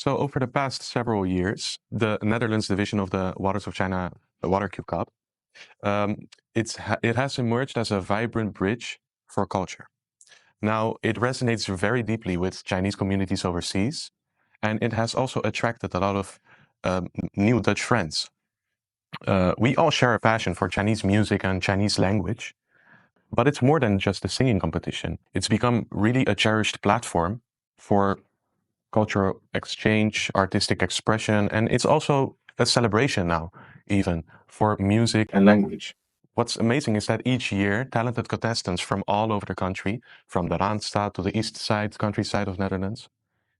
So over the past several years, the Netherlands division of the Waters of China Water Cube Cup, it has emerged as a vibrant bridge for culture. Now, it resonates very deeply with Chinese communities overseas, and it has also attracted a lot of new Dutch friends. We all share a passion for Chinese music and Chinese language, but it's more than just a singing competition. It's become really a cherished platform for cultural exchange, artistic expression, and it's also a celebration now, even, for music and language. What's amazing is that each year, talented contestants from all over the country, from the Randstad to the east side, countryside of Netherlands,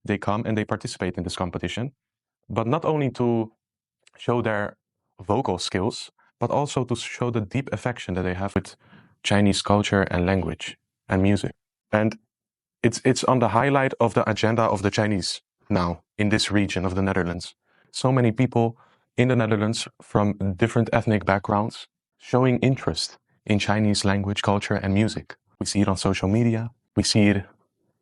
they come and they participate in this competition, but not only to show their vocal skills, but also to show the deep affection that they have with Chinese culture and language and music. And it's on the highlight of the agenda of the Chinese now in this region of the Netherlands. So many people in the Netherlands from different ethnic backgrounds showing interest in Chinese language, culture, and music. We see it on social media. We see it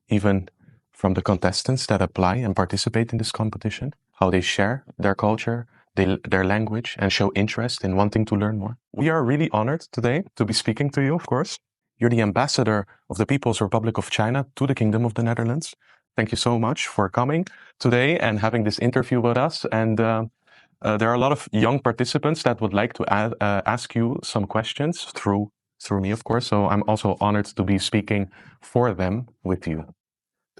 even from the contestants that apply and participate in this competition, how they share their culture, their language, and show interest in wanting to learn more. We are really honored today to be speaking to you, of course. You're the ambassador of the People's Republic of China to the Kingdom of the Netherlands. Thank you so much for coming today and having this interview with us. And there are a lot of young participants that would like to ask you some questions through me, of course. So I'm also honored to be speaking for them with you.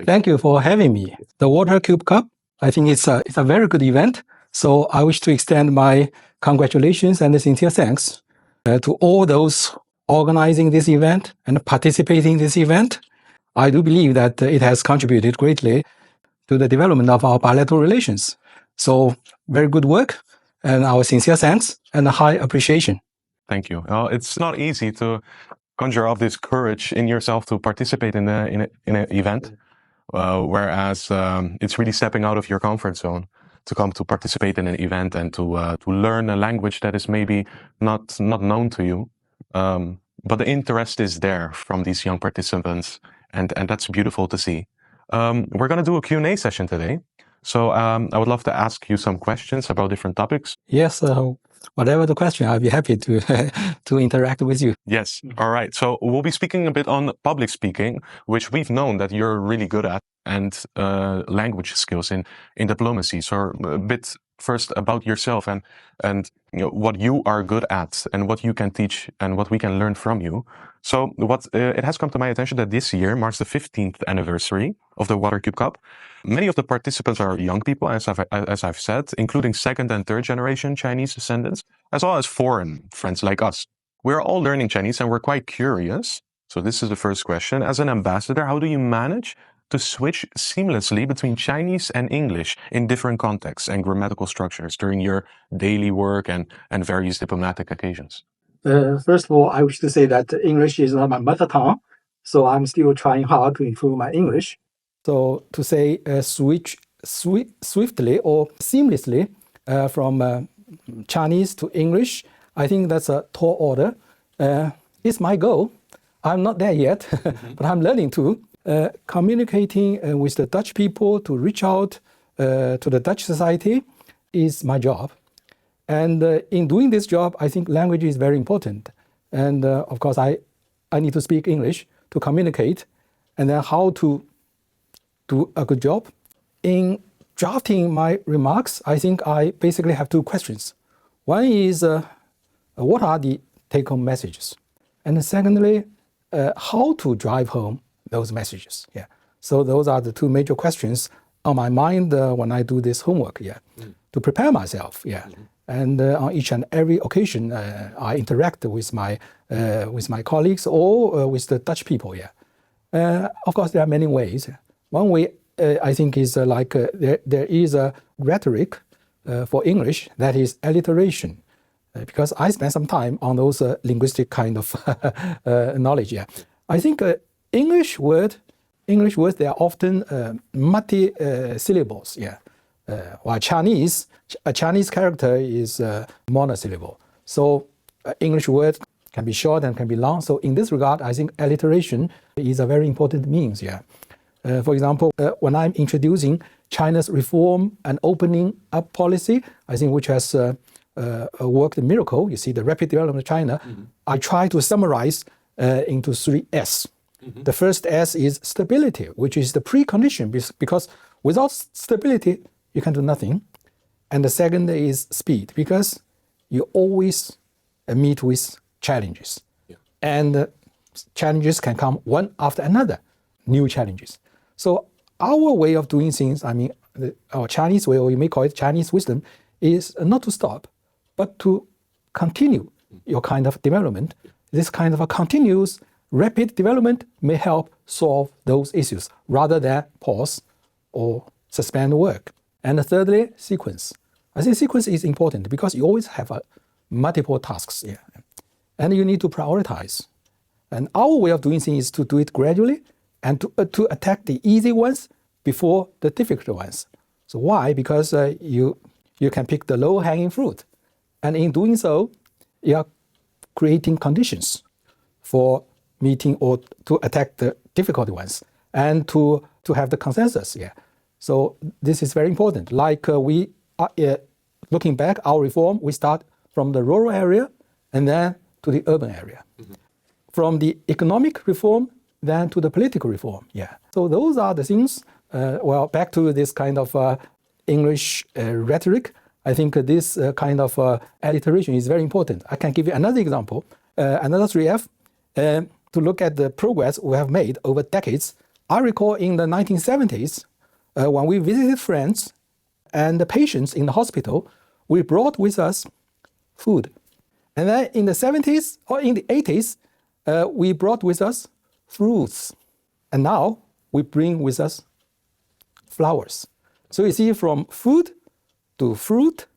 Thank you for having me. The Water Cube Cup, I think it's a very good event. So I wish to extend my congratulations and sincere thanks to all those organizing this event and participating in this event. I do believe that it has contributed greatly to the development of our bilateral relations. So very good work, and our sincere thanks and a high appreciation. Thank you. It's not easy to conjure up this courage in yourself to participate in an event, whereas it's really stepping out of your comfort zone to come to participate in an event and to learn a language that is maybe not known to you. But the interest is there from these young participants, and that's beautiful to see. We're going to do a Q&A session today. So I would love to ask you some questions about different topics. Yes, whatever the question, I'll be happy to to interact with you. Yes, all right. So we'll be speaking a bit on public speaking, which we've known that you're really good at, and language skills in diplomacy. So a bit first about yourself and what you are good at and what you can teach and what we can learn from you. So it has come to my attention that this year marks the 15th anniversary of the Water Cube Cup. Many of the participants are young people, as I've said, including second and third generation Chinese descendants, as well as foreign friends like us. We're all learning Chinese and we're quite curious. So this is the first question. As an ambassador, how do you manage to switch seamlessly between Chinese and English in different contexts and grammatical structures during your daily work and various diplomatic occasions? First of all, I wish to say that English is not my mother tongue, so I'm still trying hard to improve my English. So to say switch swiftly or seamlessly from Chinese to English, I think that's a tall order. It's my goal. I'm not there yet, but I'm learning to. Communicating with the Dutch people to reach out to the Dutch society is my job. And in doing this job, I think language is very important. And of course, I need to speak English to communicate, and then how to do a good job. In drafting my remarks, I think I basically have two questions. One is, what are the take-home messages? And secondly, how to drive home those messages. Yeah. So those are the two major questions on my mind when I do this homework. Yeah. To prepare myself. Yeah. And on each and every occasion, I interact with my colleagues or with the Dutch people. Yeah. Of course, there are many ways. One way I think is there is a rhetoric for English, that is alliteration, because I spent some time on those linguistic kind of knowledge. Yeah. I think English words, they are often multi-syllables. Yeah. While a Chinese character is monosyllable. So English word can be short and can be long. So in this regard, I think alliteration is a very important means. Yeah. For example, when I'm introducing China's reform and opening up policy, I think, which has worked a miracle. You see, the rapid development of China, I try to summarize into 3 S. The first S is stability, which is the precondition, because without stability, you can do nothing. And the second is speed, because you always meet with challenges. Yeah. And challenges can come one after another, new challenges. So our way of doing things, I mean, our Chinese way, or you may call it Chinese wisdom, is not to stop, but to continue your kind of development. This kind of a continuous, rapid development may help solve those issues rather than pause or suspend work. And thirdly, sequence. I think sequence is important because you always have multiple tasks here. And you need to prioritize. And our way of doing things is to do it gradually and to attack the easy ones before the difficult ones. So why? Because you can pick the low-hanging fruit. And in doing so, you are creating conditions for meeting or to attack the difficult ones and to have the consensus. Yeah. So this is very important. Like we are looking back, our reform, we start from the rural area and then to the urban area. From the economic reform, then to the political reform. Yeah. So those are the things. Well, back to this kind of English rhetoric. I think this kind of alliteration is very important. I can give you another example, another 3F, to look at the progress we have made over decades. I recall in the 1970s, when we visited friends and the patients in the hospital, we brought with us food. And then in the 70s or in the 80s, we brought with us fruits. And now we bring with us flowers. So you see, from food to fruit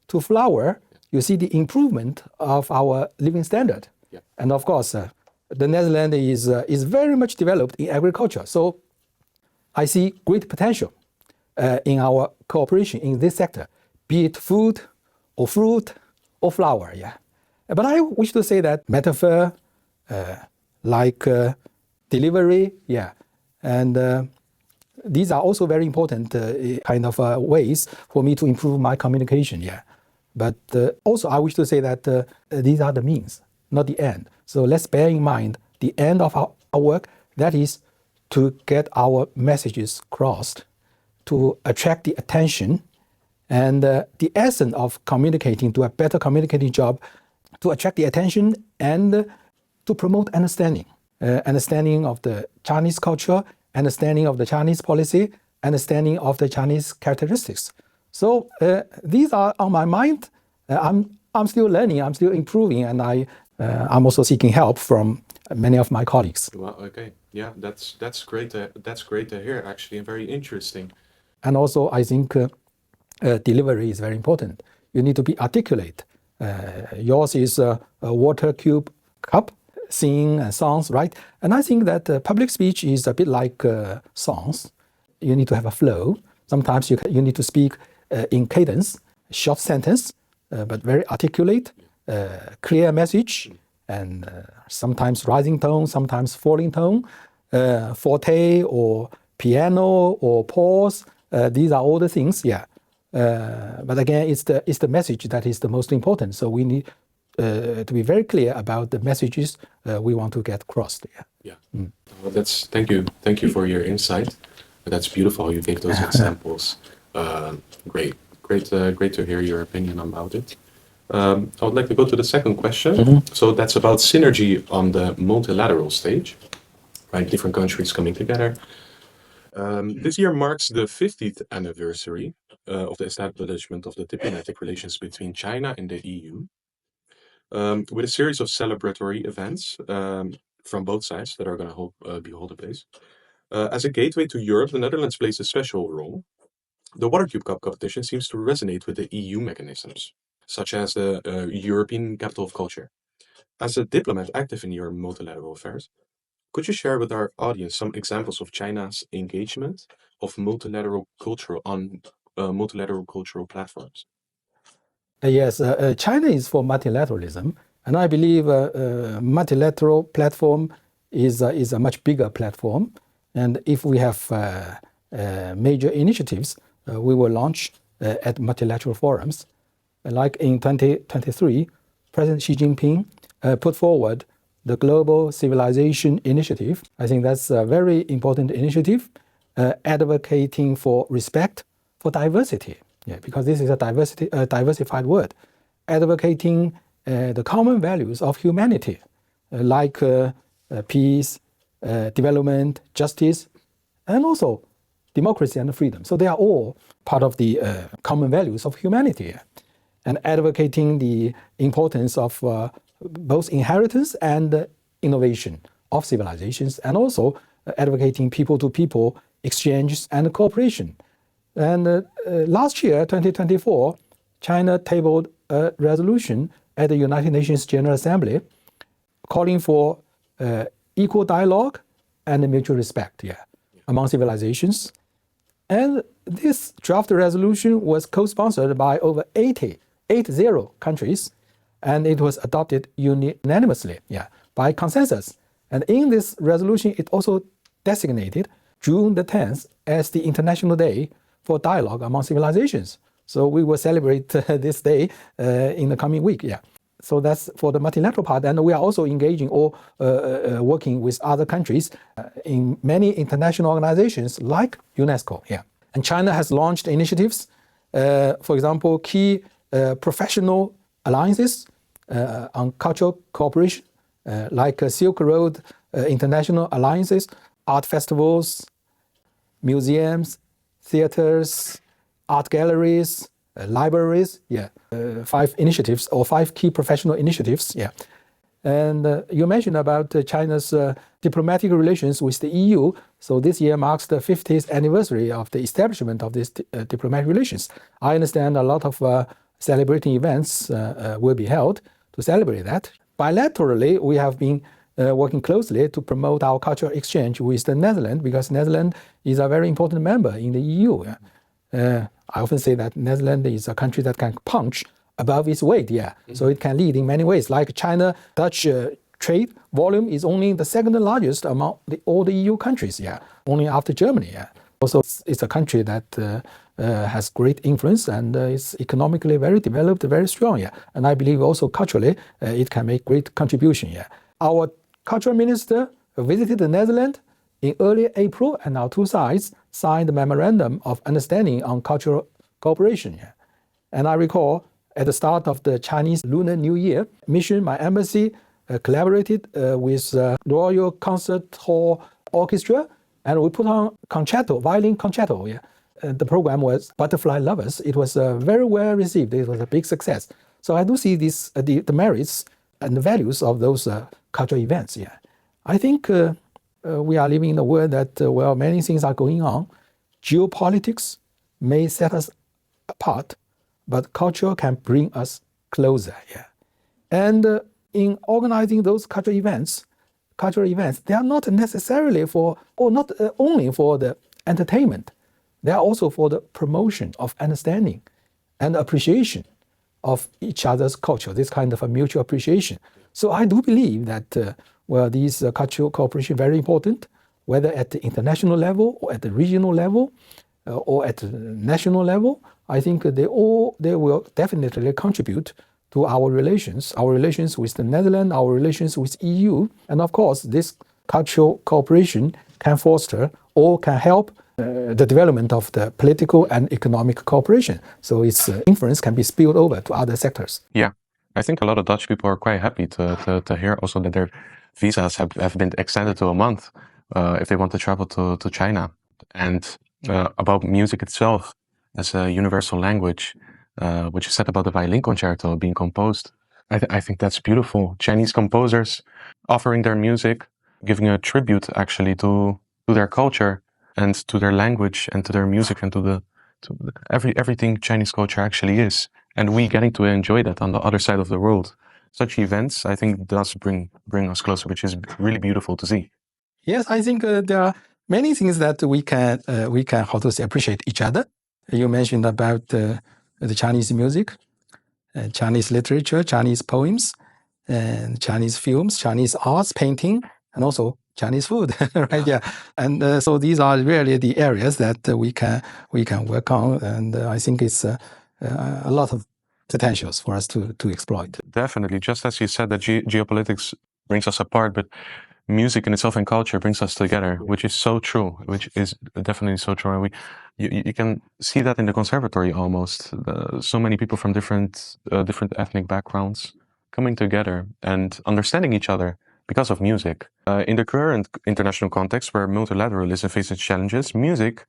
to flower, you see the improvement of our living standard. Yeah. And of course, the Netherlands is very much developed in agriculture. So I see great potential in our cooperation in this sector, be it food or fruit or flower. Yeah. But I wish to say that metaphor, like delivery, yeah, and these are also very important kind of ways for me to improve my communication. Yeah, but also I wish to say that these are the means, not the end. So let's bear in mind the end of our work, that is to get our messages crossed, to attract the attention, and the essence of communicating, to a better communicating job, to attract the attention and to promote understanding. Understanding of the Chinese culture, understanding of the Chinese policy, understanding of the Chinese characteristics. So these are on my mind. I'm still learning, I'm still improving, and I'm also seeking help from many of my colleagues. Well, okay, yeah, that's great. That's great to hear, actually, and very interesting. And also, I think delivery is very important. You need to be articulate. Yours is a water cube cup, singing and songs, right? And I think that public speech is a bit like songs. You need to have a flow. Sometimes you need to speak in cadence, short sentence, but very articulate, clear message, and sometimes rising tone, sometimes falling tone, forte or piano or pause. These are all the things, yeah. But again, it's the message that is the most important. So we need to be very clear about the messages we want to get crossed. Yeah. Yeah. Well, thank you for your insight. That's beautiful. You gave those examples. Great to hear your opinion about it. I would like to go to the second question. So that's about synergy on the multilateral stage, right? Different countries coming together. This year marks the 50th anniversary of the establishment of the diplomatic relations between China and the EU, with a series of celebratory events from both sides that are going to be holding place. As a gateway to Europe, the Netherlands plays a special role. The Water Cube Cup competition seems to resonate with the EU mechanisms, such as the European Capital of Culture. As a diplomat active in your multilateral affairs, could you share with our audience some examples of China's engagement of multilateral cultural platforms? Yes, China is for multilateralism, and I believe multilateral platform is a much bigger platform. And if we have major initiatives, we will launch at multilateral forums. Like in 2023, President Xi Jinping put forward the Global Civilization Initiative. I think that's a very important initiative, advocating for respect for diversity. Yeah, because this is a diversified word. Advocating the common values of humanity, like peace, development, justice, and also democracy and freedom. So they are all part of the common values of humanity, and advocating the importance of both inheritance and innovation of civilizations, and also advocating people-to-people exchanges and cooperation. And last year, 2024, China tabled a resolution at the United Nations General Assembly calling for equal dialogue and mutual respect among civilizations. And this draft resolution was co-sponsored by over 80 countries, and it was adopted unanimously by consensus. And in this resolution, it also designated June the 10th as the International Day for Dialogue Among Civilizations. So we will celebrate this day in the coming week. So that's for the multilateral part, and we are also engaging or working with other countries in many international organizations like UNESCO. And China has launched initiatives, for example, key professional alliances on cultural cooperation, like Silk Road International Alliances, art festivals, museums, theaters, art galleries, libraries, 5 initiatives or 5 key professional initiatives, And you mentioned about China's diplomatic relations with the EU. So this year marks the 50th anniversary of the establishment of these diplomatic relations. I understand a lot of celebrating events will be held to celebrate that. Bilaterally, we have been working closely to promote our cultural exchange with the Netherlands, because Netherlands is a very important member in the EU. I often say that Netherlands is a country that can punch above its weight, So it can lead in many ways. Like China-Dutch trade volume is only the second largest among all the EU countries, only after Germany, Also, it's a country that has great influence and is economically very developed, very strong, And I believe also culturally it can make great contribution, Our cultural minister visited the Netherlands in early April, and our two sides signed a memorandum of understanding on cultural cooperation. And I recall at the start of the Chinese Lunar New Year mission, my embassy collaborated with Royal Concert Hall Orchestra, and we put on concerto, violin concerto. The program was Butterfly Lovers. It was very well received. It was a big success. So I do see this, the merits and the values of those cultural events. I think we are living in a world that, many things are going on. Geopolitics may set us apart, but culture can bring us closer. And in organizing those cultural events, they are not necessarily for, or not only for the entertainment. They are also for the promotion of understanding and appreciation of each other's culture, this kind of a mutual appreciation. So I do believe that, these cultural cooperation very important, whether at the international level or at the regional level or at the national level. I think they will definitely contribute to our relations with the Netherlands, our relations with EU. And of course, this cultural cooperation can foster or can help the development of the political and economic cooperation. So its influence can be spilled over to other sectors. I think a lot of Dutch people are quite happy to hear also that their visas have been extended to a month if they want to travel to China. And about music itself as a universal language, what you said about the violin concerto being composed, I think that's beautiful. Chinese composers offering their music, giving a tribute actually to their culture and to their language and to their music and to everything Chinese culture actually is. And we getting to enjoy that on the other side of the world. Such events, I think, does bring us closer, which is really beautiful to see. Yes, I think there are many things that we can appreciate each other. You mentioned about the Chinese music, Chinese literature, Chinese poems, and Chinese films, Chinese arts, painting, and also Chinese food, right? Yeah, and so these are really the areas that we can work on, and I think it's a lot of potentials for us to exploit. Definitely, just as you said, that geopolitics brings us apart, but music in itself and culture brings us together, which is so true, which is definitely so true. And you can see that in the conservatory almost. So many people from different ethnic backgrounds coming together and understanding each other because of music. In the current international context where multilateralism faces challenges, music,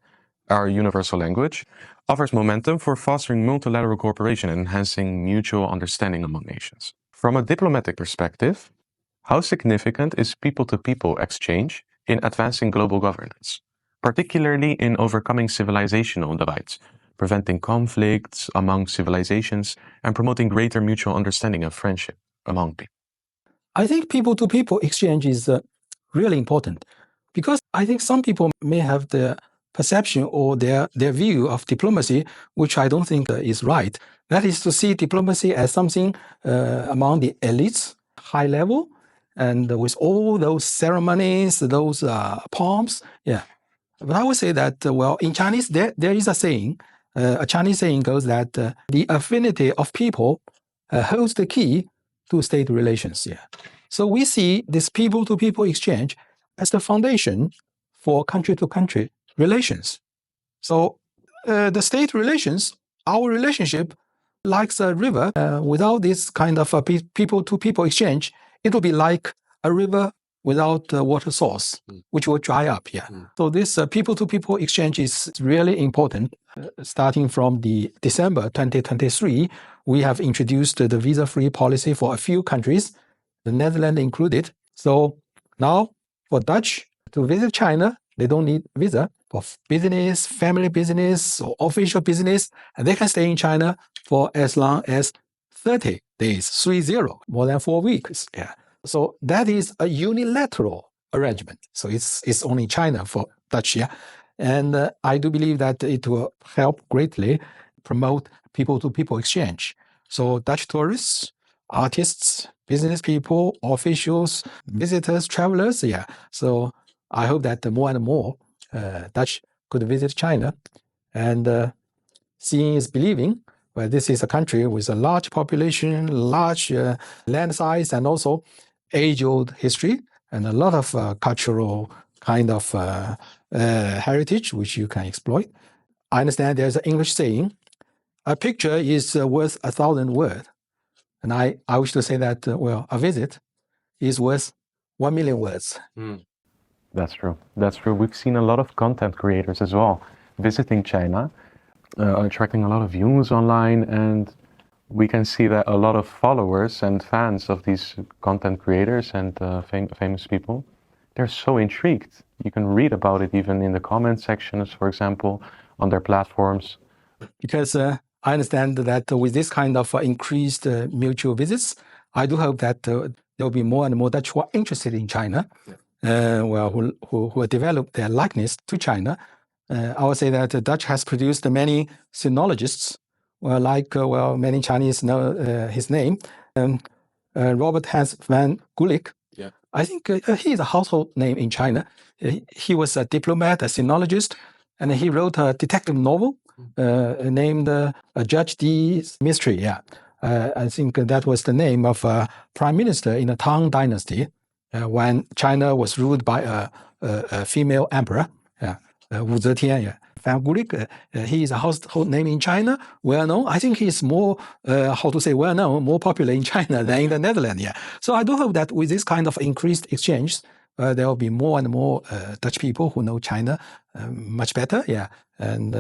our universal language, offers momentum for fostering multilateral cooperation and enhancing mutual understanding among nations. From a diplomatic perspective, how significant is people-to-people exchange in advancing global governance, particularly in overcoming civilizational divides, preventing conflicts among civilizations, and promoting greater mutual understanding and friendship among people? I think people-to-people exchange is really important, because I think some people may have the perception or their view of diplomacy, which I don't think is right. That is to see diplomacy as something among the elites, high level, and with all those ceremonies, those pomps. Yeah. But I would say that, well, in Chinese, there is a saying, a Chinese saying goes that the affinity of people holds the key to state relations. Yeah. So we see this people-to-people exchange as the foundation for country-to-country relations. So the state relations, our relationship, like a river, without this kind of people-to-people exchange, it will be like a river without a water source, which will dry up. Yeah. So this people-to-people exchange is really important. Starting from the December 2023, we have introduced the visa-free policy for a few countries, the Netherlands included. So now for Dutch to visit China, they don't need visa. For business, family business, or official business, and they can stay in China for as long as 30 days, 30, more than 4 weeks. Yeah. So that is a unilateral arrangement. So it's only China for Dutch. Yeah. And I do believe that it will help greatly promote people-to-people exchange. So Dutch tourists, artists, business people, officials, visitors, travelers. Yeah. So I hope that more and more Dutch could visit China, and seeing is believing. Well, this is a country with a large population, large land size, and also age-old history, and a lot of cultural kind of heritage which you can exploit. I understand there's an English saying, a picture is worth 1,000 words. And I wish to say that, well, a visit is worth 1 million words. That's true. That's true. We've seen a lot of content creators as well visiting China, attracting a lot of views online, and we can see that a lot of followers and fans of these content creators and famous people, they're so intrigued. You can read about it even in the comment sections, for example, on their platforms. Because I understand that with this kind of increased mutual visits, I do hope that there will be more and more Dutch who are interested in China. Well, who develop their likeness to China. I would say that Dutch has produced many sinologists, well, many Chinese know his name, Robert Hans van Gulik. Yeah. I think he is a household name in China. He was a diplomat, a sinologist, and he wrote a detective novel named Judge D's Mystery. Yeah. I think that was the name of a prime minister in the Tang Dynasty. When China was ruled by a female emperor, Wu Zetian. Yeah. Van Gulik, he is a household name in China, well known. I think he's more, well known, more popular in China than in the Netherlands. Yeah. So I do hope that with this kind of increased exchange, there will be more and more Dutch people who know China much better. Yeah. And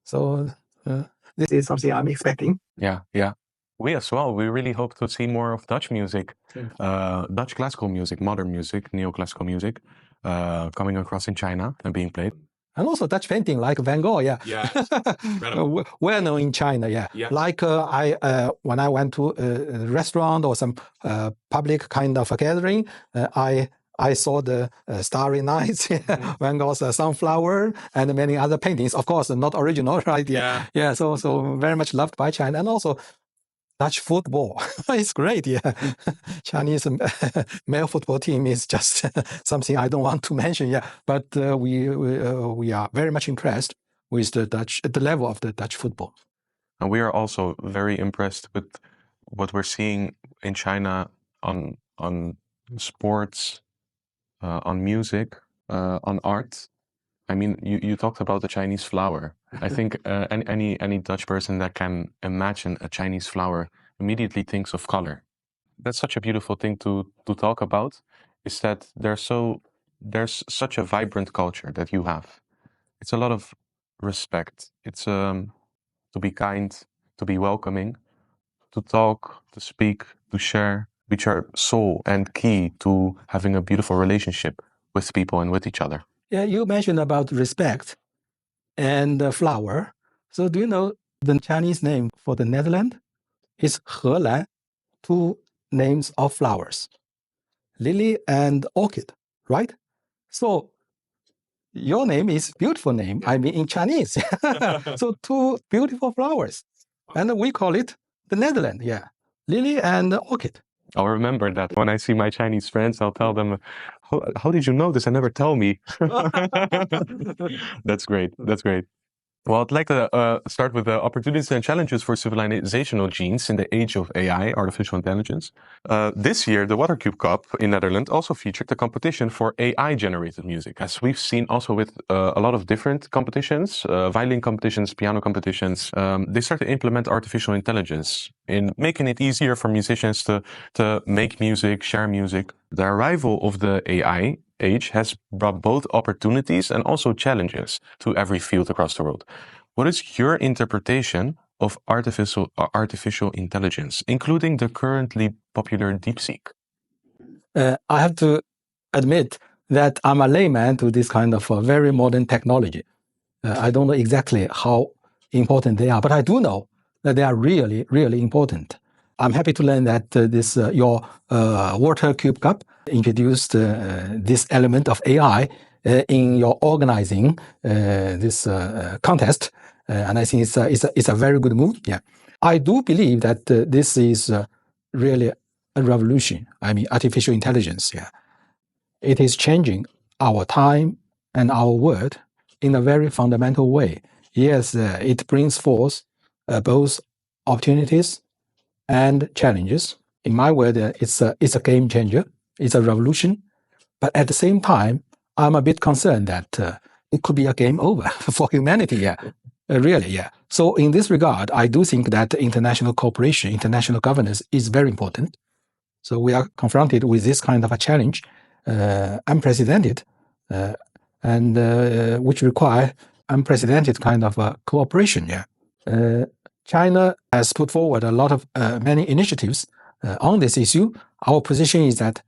so this is something I'm expecting. Yeah, yeah. We as well. We really hope to see more of Dutch music, Dutch classical music, modern music, neoclassical music, coming across in China and being played. And also Dutch painting like Van Gogh, yeah. Yeah, well known in China, yeah. Like when I went to a restaurant or some public kind of a gathering, I saw the Starry Nights, Van Gogh's Sunflower, and many other paintings. Of course, not original, right? Yeah. So very much loved by China. And also Dutch football. It's great, yeah. Chinese male football team is just something I don't want to mention, yeah. But we are very much impressed with the level of the Dutch football. And we are also very impressed with what we're seeing in China on sports, on music, on art. I mean, you talked about the Chinese flower. I think any Dutch person that can imagine a Chinese flower immediately thinks of color. That's such a beautiful thing to talk about, is that there's such a vibrant culture that you have. It's a lot of respect. It's to be kind, to be welcoming, to talk, to speak, to share, which are soul and key to having a beautiful relationship with people and with each other. Yeah, you mentioned about respect and flower. So do you know the Chinese name for the Netherlands is Helan, two names of flowers, lily and orchid, right? So your name is beautiful name, I mean in Chinese. So two beautiful flowers. And we call it the Netherlands, yeah. Lily and orchid. I'll remember that. When I see my Chinese friends, I'll tell them, how did you know this and never tell me? That's great. That's great. Well, I'd like to start with the opportunities and challenges for civilizational genes in the age of AI, artificial intelligence. This year, the Watercube Cup in Netherlands also featured the competition for AI-generated music, as we've seen also with a lot of different competitions, violin competitions, piano competitions. They start to implement artificial intelligence in making it easier for musicians to make music, share music. The arrival of the AI age has brought both opportunities and also challenges to every field across the world. What is your interpretation of artificial intelligence, including the currently popular DeepSeek? I have to admit that I'm a layman to this kind of very modern technology. I don't know exactly how important they are, but I do know that they are really, really important. I'm happy to learn that your Watercube Cup introduced this element of AI in your organizing this contest, and I think it's a very good move. Yeah, I do believe that this is really a revolution. I mean, artificial intelligence. Yeah, it is changing our time and our world in a very fundamental way. Yes, it brings forth both opportunities and challenges. In my word, it's a game changer. It's a revolution. But at the same time, I'm a bit concerned that it could be a game over for humanity. Yeah, really. Yeah. So in this regard, I do think that international cooperation, international governance is very important. So we are confronted with this kind of a challenge, unprecedented, and which require unprecedented kind of cooperation. Yeah. China has put forward a lot of many initiatives on this issue. Our position is that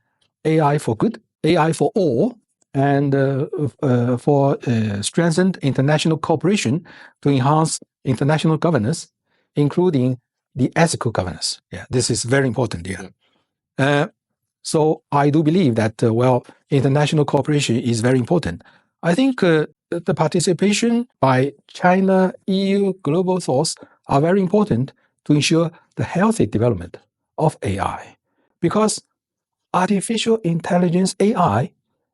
AI for good, AI for all, and for strengthened international cooperation to enhance international governance, including the ethical governance. Yeah, this is very important. Yeah. So I do believe that international cooperation is very important. I think the participation by China, EU, global South are very important to ensure the healthy development of AI. Because artificial intelligence, AI,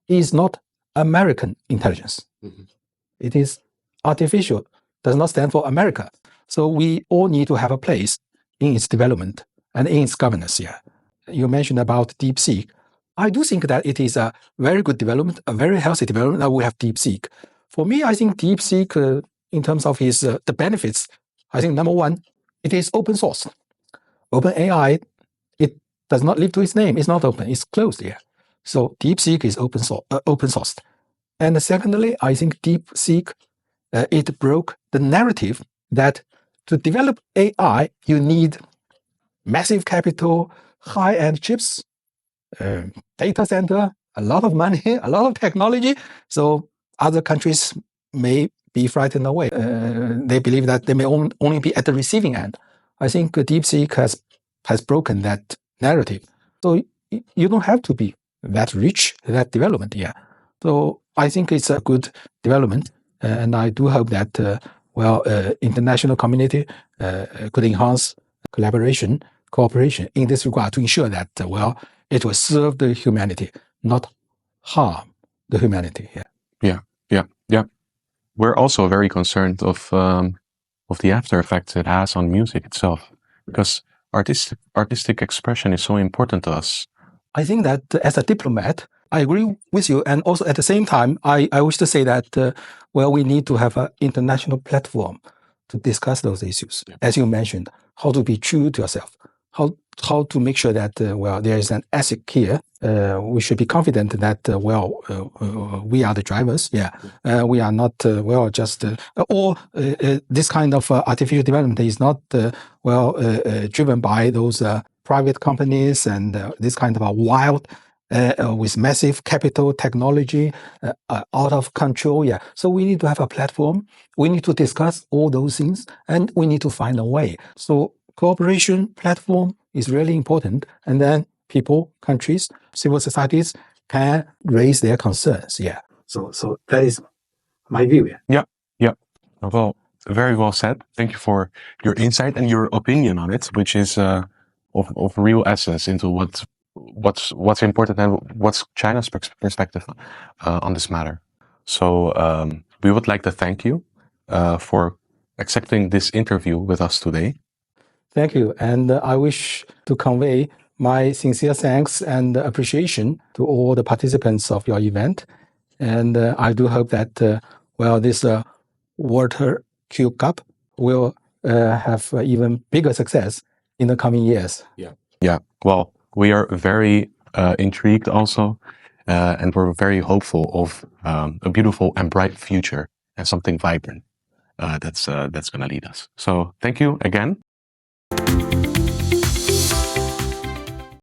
is not American intelligence. Mm-hmm. It is artificial, does not stand for America. So we all need to have a place in its development and in its governance. Yeah. You mentioned about DeepSeek. I do think that it is a very good development, a very healthy development that we have DeepSeek. For me, I think DeepSeek, in terms of the benefits, I think number one, it is open source. OpenAI, it does not live to its name. It's not open. It's closed here. So DeepSeek is open sourced. And secondly, I think DeepSeek, it broke the narrative that to develop AI, you need massive capital, high-end chips, data center, a lot of money, a lot of technology. So other countries may be frightened away. They believe that they may only be at the receiving end. I think DeepSeek has broken that narrative. So you don't have to be that rich, that development. Yeah. So I think it's a good development, and I do hope that international community could enhance collaboration, cooperation in this regard to ensure that, it will serve the humanity, not harm the humanity. Yeah. We're also very concerned of the after effects it has on music itself, because artistic expression is so important to us. I think that as a diplomat, I agree with you. And also at the same time, I wish to say that, we need to have an international platform to discuss those issues. As you mentioned, how to be true to yourself, how to make sure that, there is an ethic here. We should be confident that, we are the drivers. We are not, just, or this kind of artificial development is not, driven by those private companies and this kind of a wild, with massive capital, technology, out of control. So we need to have a platform. We need to discuss all those things, and we need to find a way. So cooperation platform is really important, and then people, countries, civil societies can raise their concerns. So that is my view. Yeah. Well, very well said. Thank you for your insight and your opinion on it, which is of real essence into what's important and what's China's perspective on this matter. So we would like to thank you for accepting this interview with us today. Thank you. And I wish to convey my sincere thanks and appreciation to all the participants of your event. And I do hope that, this Water Cube Cup will have even bigger success in the coming years. Yeah. Well, we are very intrigued also, and we're very hopeful of a beautiful and bright future and something vibrant that's going to lead us. So thank you again.